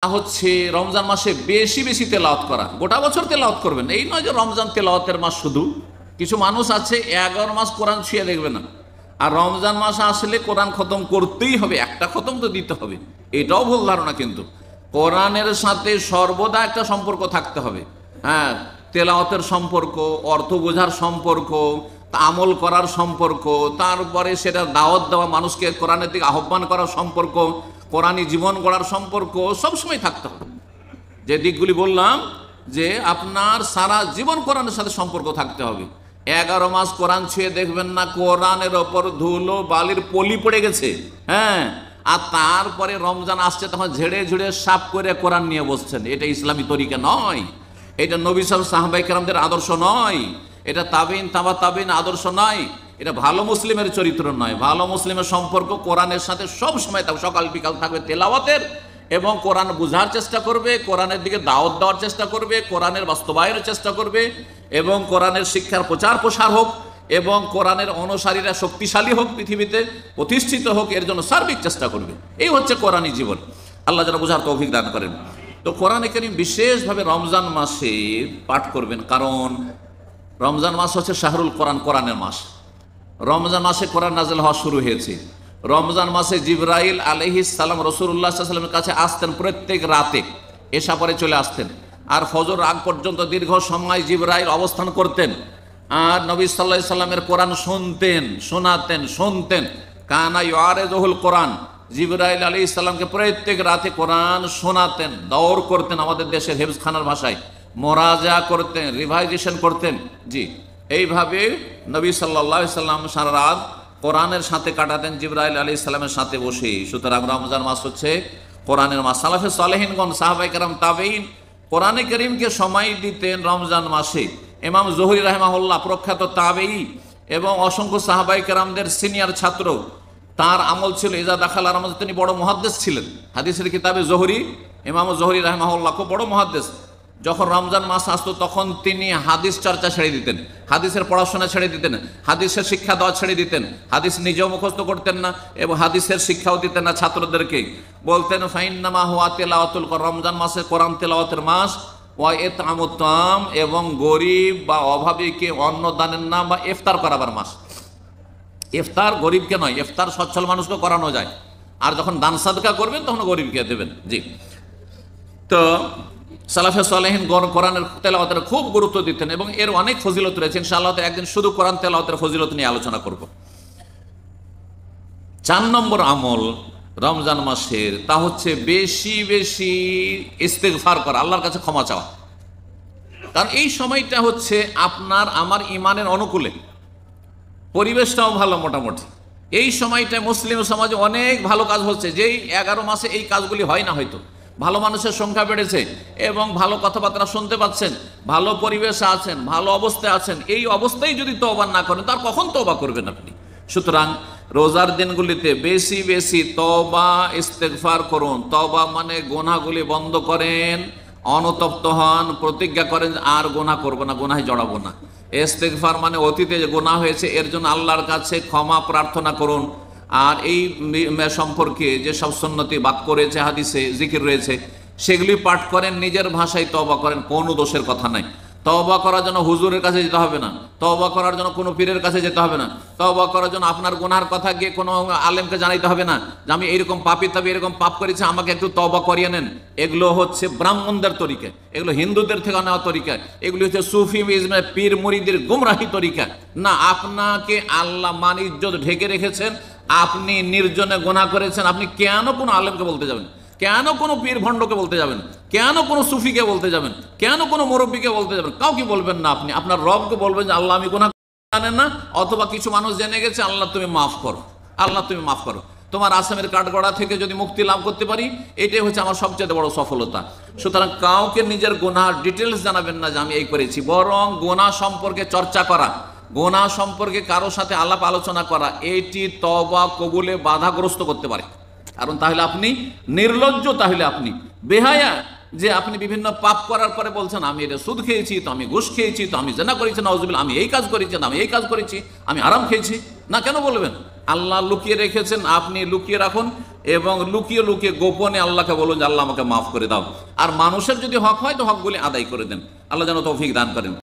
হচ্ছে রমজান মাসে বেশি বেশি তেলাওয়াত করা। গোটা বছর তেলাওয়াত করবেন, এই নয় যে রমজান তেলাওয়াতের মাস শুধু। কিছু মানুষ আছে 11 মাস কোরআন ছুঁয়ে দেখবে না, আর রমজান মাস আসলে কোরআন খতম করতেই হবে, একটা খতম তো দিতে হবে। এটাও ভুল ধারণা। কিন্তু কোরআনের সাথে সর্বদা একটা সম্পর্ক থাকতে হবে। হ্যাঁ, তেলাওয়াতের সম্পর্ক, অর্থ বোঝার সম্পর্ক, আমল করার সম্পর্ক, তারপরে সেটা দাওয়াত দেওয়া, মানুষকে কোরআনের দিকে আহ্বান করার সম্পর্ক, কোরআনী জীবন গড়ার সম্পর্ক সবসময় থাকতে হবে। যে দিকগুলি বললাম, যে আপনার সারা জীবন কোরআনের সাথে সম্পর্ক থাকতে হবে। 11 মাস কোরআন ছুঁয়ে দেখবেন না, কোরআনের ওপর ধুলো বালির পলি পড়ে গেছে। হ্যাঁ, আর তারপরে রমজান আসছে, তখন ঝেড়ে ঝেড়ে সাফ করে কোরআন নিয়ে বসছেন। এটা ইসলামী তরিকা নয়, এটা নবী সাহাবায়ে কেরামদের আদর্শ নয়, এটা তাবিন তাবা তাবিন আদর্শ নয়, এটা ভালো মুসলিমের চরিত্র নয়। ভালো মুসলিমের সম্পর্ক কোরআনের সাথে সব সময় থাকবে, সকাল বিকাল থাকবে তেলাওয়াতের, এবং কোরআন বোঝার চেষ্টা করবে, কোরআনের দিকে দাওয়াত দেওয়ার চেষ্টা করবে, কোরআনের বাস্তবায়নের চেষ্টা করবে, এবং কোরআনের শিক্ষার প্রচার প্রসার হোক, এবং কোরআনের অনুসারীরা শক্তিশালী হোক, পৃথিবীতে প্রতিষ্ঠিত হোক, এর জন্য সার্বিক চেষ্টা করবে। এই হচ্ছে কোরআনী জীবন। আল্লাহ যেন বোঝার তৌফিক দান করেন। তো কোরআনে কারীম বিশেষভাবে রমজান মাসে পাঠ করবেন, কারণ রমজান মাস হচ্ছে শাহরুল কোরআন, কোরআনের মাস। রমজান মাসে কোরআন নাযিল হওয়া শুরু হয়েছে। রমজান মাসে জিবরাইল আলাইহিস সালাম রাসূলুল্লাহ সাল্লাল্লাহু আলাইহি ওয়াসাল্লামের কাছে আসতেন প্রত্যেক রাতে, এশা পরে চলে আসতেন, আর ফজর আগ পর্যন্ত দীর্ঘ সময় জিবরাইল অবস্থান করতেন, আর নবী সাল্লাল্লাহু আলাইহি ওয়াসাল্লামের কোরআন শুনতেন, শুনতেন। কানা ইউআরিযুল কোরআন, জিবরাইল আলাইহিস সালামকে প্রত্যেক রাতে কোরআন শোনাতেন, দৌড় করতেন, আমাদের দেশের হেফজখানার ভাষায় মোরাজা করতেন, রিভাইজেশন করতেন। জি, এইভাবে নবী সাল্লাল্লাহু আলাইহি সাল্লাম সারা রাত কোরআনের সাথে কাটাতেন, জিবরাইল আলাইহিস সালামের সাথে বসে। সুতরাং রমজান মাস হচ্ছে কোরআনের মাস। সালাফে সালেহিনগণ, সাহাবায়ে কেরাম, তাবেঈন কোরআনে কারীমকে সময় দিতেন রমজান মাসে। ইমাম জোহরি রাহিমাহুল্লাহ প্রখ্যাত তাবেঈ এবং অসংখ্য সাহাবায়ে কেরামদের সিনিয়র ছাত্র, তার আমল ছিল ইজা দাখালা রমজান, তিনি বড় মুহাদ্দিস ছিলেন। হাদিসের কিতাবে জোহরি, ইমাম জোহরি রাহিমাহুল্লাহ খুব বড় মুহাদ্দিস। যখন রমজান মাস আসতো তখন তিনি হাদিস চর্চা ছেড়ে দিতেন, হাদিসের পড়াশোনা ছেড়ে দিতেন, হাদিসের শিক্ষা দেওয়া ছেড়ে দিতেন। হাদিস নিজেও মুখস্থ করতেন না এবং হাদিসের শিক্ষাও দিতেন না ছাত্রদেরকে। বলতেন ফাইন্নামা হুয়া তিলাওয়াতুল কোরআন, রমজান মাসে কোরআন তেলাওয়াতের মাস, ওয়া ইতআমুত তাআম, এবং গরিব বা অভাবীকে অন্ন দানের নাম বা ইফতার করাবার মাস। ইফতার গরিবকে নয়, ইফতার সচ্ছল মানুষকে করানো যায়, আর যখন দান সাদকা করবেন তখন গরিবকে দেবেন। জি, তো সালাফে সালেহিন কোরআনের তেলাওয়াতের খুব গুরুত্ব দিতেন, এবং এর অনেক ফজিলত রয়েছে। ইনশাআল্লাহ একদিন শুধু কোরআন তেলাওয়াতের ফজিলত নিয়ে আলোচনা করব। 4 নম্বর আমল রমজান মাসের, তা হচ্ছে বেশি বেশি ইস্তেগফার করা, আল্লাহর কাছে ক্ষমা চাওয়া। কারণ এই সময়টা হচ্ছে আপনার আমার ইমানের অনুকূলে, পরিবেশটাও ভালো মোটামুটি। এই সময়টায় মুসলিম সমাজে অনেক ভালো কাজ হচ্ছে, যেই 11 মাসে এই কাজগুলি হয় না। হয়তো ভালো মানুষের সংখ্যা বেড়েছে, এবং ভালো কথাবার্তা শুনতে পাচ্ছেন, ভালো পরিবেশে আছেন, ভালো অবস্থায় আছেন। এই অবস্থায় যদি তওবা না করেন, তার কখন তওবা করবেন আপনি? সুতরাং রোজার দিনগুলিতে বেশি বেশি তওবা ইস্তেগফার করুন। তওবা মানে গুনাহগুলি বন্ধ করেন, অনুতপ্ত হন, প্রতিজ্ঞা করেন আর গুনাহ করব না, গুনাহে জড়াবো না। ইস্তেগফার মানে অতীতে যে গুনাহ হয়েছে এর জন্য আল্লাহর কাছে ক্ষমা প্রার্থনা করুন। আর এই সম্পর্কে যেসব সুন্নতি বাক্য রয়েছে, হাদিসে জিকির রয়েছে, সেগুলি পাঠ করেন, নিজের ভাষায় তওবা করেন, কোনো দোষের কথা নাই। তওবা করার জন্য হুজুরের কাছে যেতে হবে না, তওবা করার জন্য কোনো পীরের কাছে যেতে হবে না, তওবা করার জন্য আপনার গুনার কথা গিয়ে কোনো আলেমকে জানাইতে হবে না যে আমি এইরকম পাপী, তবে এরকম পাপ করেছি, আমাকে একটু তওবা করিয়ে নেন। এগুলো হচ্ছে ব্রাহ্মণদের তরিকা, এগুলো হিন্দুদের থেকে নেওয়া তরিকা, এগুলি হচ্ছে সুফিজমের পীর মুরিদের গুমরাহি তরিকা। না, আপনাকে আল্লাহ মান ইজ্জত ঢেকে রেখেছেন, আপনি নির্জনে গুনাহ করেছেন, আপনি কেন কোনো আলেমকে বলতে যাবেন? কেন কোনো পীর ভণ্ডকে বলতে যাবেন? কেন কোনো সুফিকে বলতে যাবেন? কেন কোনো মুরব্বীকে বলতে যাবেন? কাউকে বলবেন না। আপনি আপনার রবকে বলবেন যে আল্লাহ আমি গুনাহ জানেন না, অথবা কিছু মানুষ জেনে গেছে, আল্লাহ তুমি মাফ করো, আল্লাহ তুমি মাফ করো। তোমার আসামের কাঠগড়া থেকে যদি মুক্তি লাভ করতে পারি, এটাই হচ্ছে আমার সবচেয়ে বড় সফলতা। সুতরাং কাউকে নিজের গুনাহ ডিটেলস জানাবেন না যে আমি এই করেছি, বরং গুনাহ সম্পর্কে চর্চা করা, গুনাহ সম্পর্কে কারোর সাথে আলাপ আলোচনা করা, এটি তওবা কবুলে বাধাগ্রস্ত করতে পারে। কারণ তাহলে আপনি নির্লজ্জ, তাহলে আপনি বেহায়া, যে আপনি বিভিন্ন পাপ করার পরে বলছেন আমি এটা সুদ খেয়েছি, তো আমি ঘুষ খেয়েছি, তো আমি জিনা করেছি, নাউজুবিল্লাহ, আমি এই কাজ করেছি, না আমি এই কাজ করেছি, আমি আরাম খেয়েছি। না, কেন বলবেন? আল্লাহ লুকিয়ে রেখেছেন, আপনি লুকিয়ে রাখুন এবং লুকিয়ে লুকিয়ে গোপনে আল্লাহকে বলুন যে আল্লাহ আমাকে মাফ করে দাও। আর মানুষের যদি হক হয় তো হকগুলি আদায় করে দেন। আল্লাহ যেন তৌফিক দান করেন।